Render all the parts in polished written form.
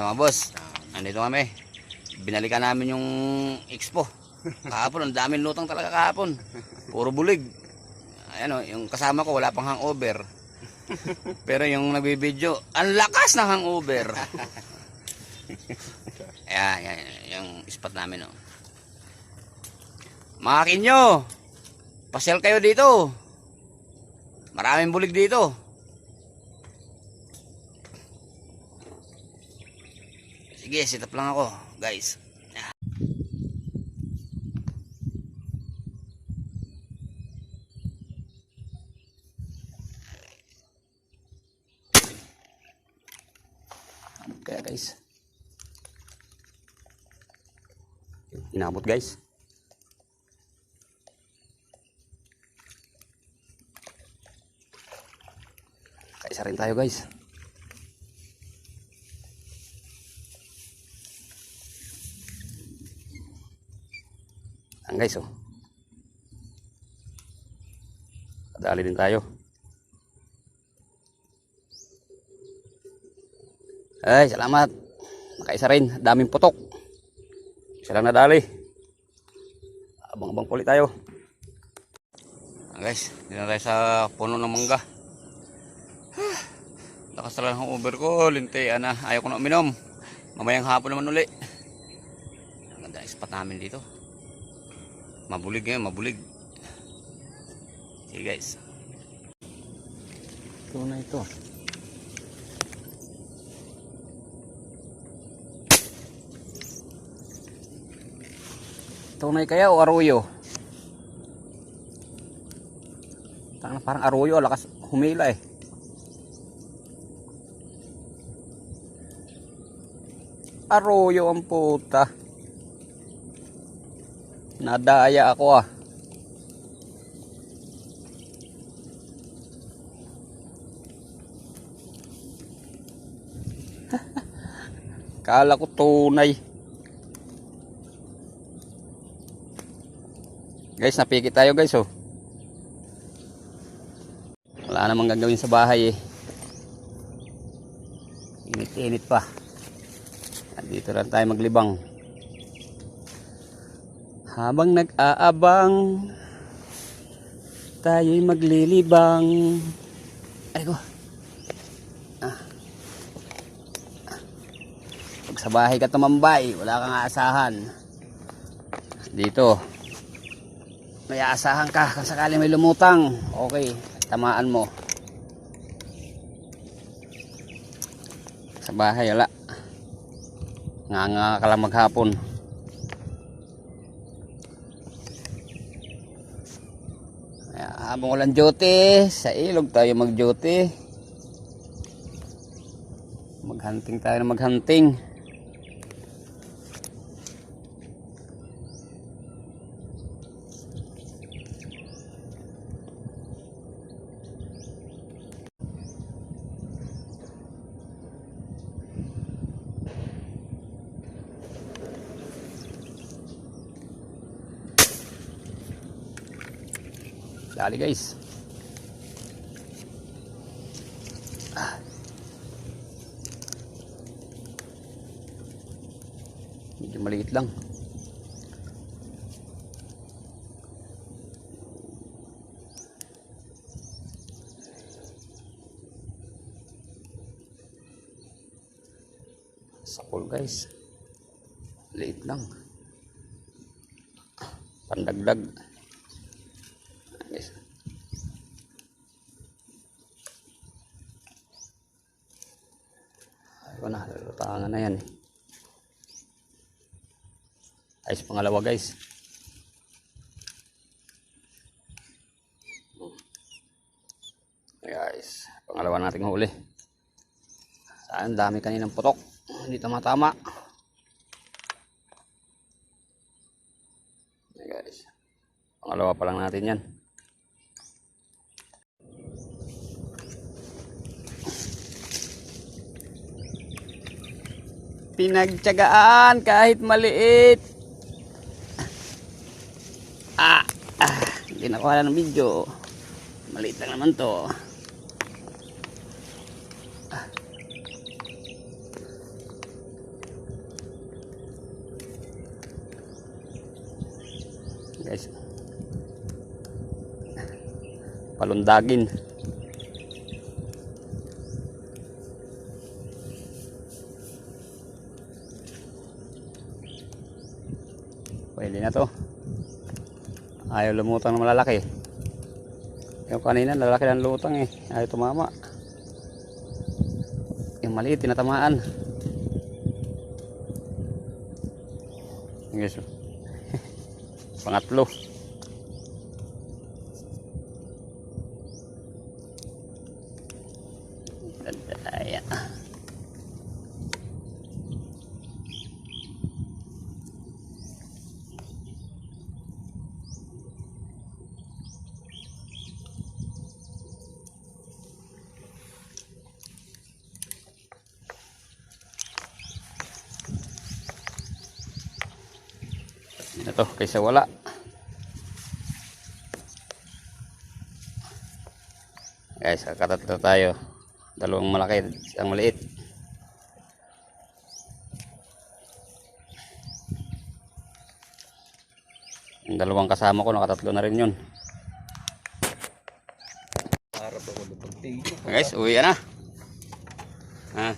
mga boss, nandito kami. Binalikan namin yung expo. Kahapon, ang daming lutang talaga kahapon. Puro bulig. Ayan o, yung kasama ko wala pang hangover. Pero yung nagbibideo, ang lakas ng hangover. Ayan, yung spot namin o. Mga kinyo, pasyal kayo dito. Maraming bulig dito. Sige, sit up lang ako, guys. Kaya guys, inabot guys. Kaisa rin tayo guys. Ang guys oh. Kadali din tayo. Ay, salamat. Nakaisa rin. Daming putok. Isa lang nadali. Abang-abang ulit tayo. Guys, dito na tayo sa puno ng mangga. Lakas talaga ng over ko. Lintian na. Ayaw ko na uminom. Mamayang hapon naman uli. Ang ganda ng spot namin dito. Mabulig ngayon, mabulig. Sige guys. Ito na ito. Tunay kaya o aruyo? Parang aruyo, lakas humila eh. Aruyo ang puta. Nadaya ako ah. Kala ko tunay. Guys, napikit tayo guys oh. Wala namang gagawin sa bahay eh. Init-init pa. Dito lang tayo maglibang. Habang nag-aabang, tayo'y maglilibang. Ay ko. Pag sa bahay ka tumambay, wala kang aasahan. Dito, may aasahan ka kung sakali may lumutang. Okay, tamaan mo. Sa bahay, wala. Nga ka lang maghapon. Habang walang duty, sa ilog tayo mag-duty. Maghunting tayo na maghunting. Dali guys. Medyo maliit lang. Sakol guys. Liit lang. Pandagdag. Guys. Ayun na, lutangan na yan eh. Ayos pangalawa guys. Guys, pangalawa nating huli. Saan dami kaninang putok. Hindi tama-tama. Guys, pangalawa pa lang natin yan. Pinagtiyagaan kahit maliit. Hindi nakuha ng video. Maliit lang naman to. Palundagin. Pwede na to. Ayaw lumutang na malalaki. Yung kanina lalaki ng lutang eh. Ayaw tumama. Yung maliit tinatamaan. Yes. Pangatlo. Ayan. Ito kaysa wala. Guys, kakatatlo tayo. Dalawang malaki, isang maliit. Yung dalawang kasama ko nakatatlo na rin yun. Guys, uwi na. Ha?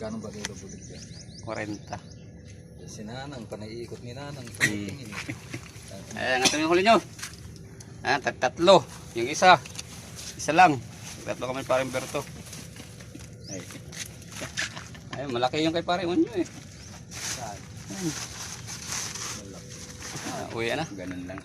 Ganong ba kayo bulig yan? 40. Si Nanang, panaiikot ni Nanang. Ayan, ito yung huli nyo. Ah, tatlo. Yung isa. Isa lang. Tatlo kami paring Berto. Ay, malaki yung kay paring Unyo eh. Uwi na. Ganun lang.